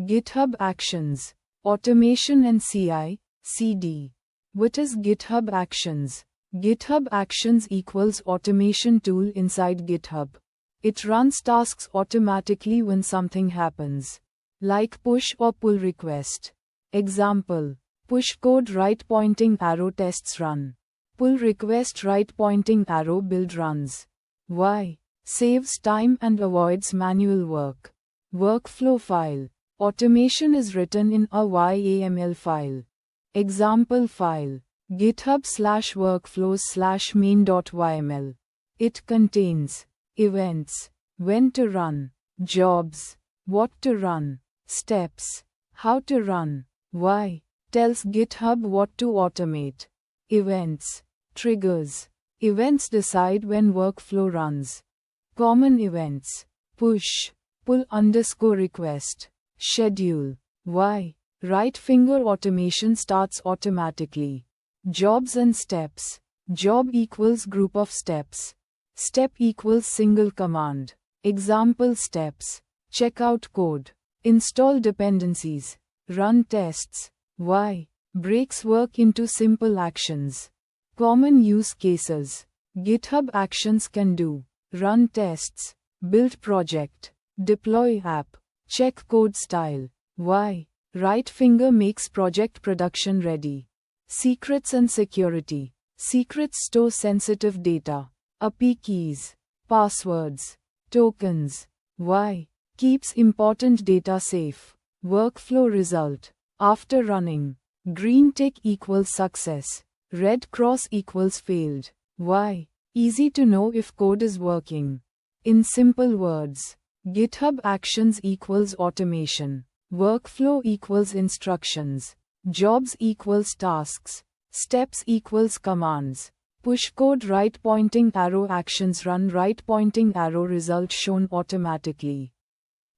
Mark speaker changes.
Speaker 1: GitHub Actions. Automation and CI/CD. What is GitHub Actions? GitHub Actions equals automation tool inside GitHub. It runs tasks automatically when something happens, like push or pull request. Example: push code right pointing arrow tests run. Pull request right pointing arrow build runs. Why? Saves time and avoids manual work. Workflow file. Automation is written in a YAML file. Example file: github/workflows/main.yml. It contains events, when to run, jobs, what to run, steps, how to run, why, tells GitHub what to automate. Events, triggers. Events decide when workflow runs. Common events: push, pull _ request, schedule. Why? Right finger automation starts automatically. Jobs and steps. Job equals group of steps. Step equals single command. Example steps: check out code, install dependencies, run tests. Why? Breaks work into simple actions. Common use cases. GitHub Actions can do: run tests, build project, deploy app, check code style. Why? Right finger makes project production ready. Secrets and security. Secrets store sensitive data. API keys, passwords, tokens. Why? Keeps important data safe. Workflow result. After running, green tick equals success, red cross equals failed. Why? Easy to know if code is working. In simple words, GitHub Actions equals automation. Workflow equals instructions. Jobs equals tasks. Steps equals commands. Push code right pointing arrow actions run right pointing arrow result shown automatically.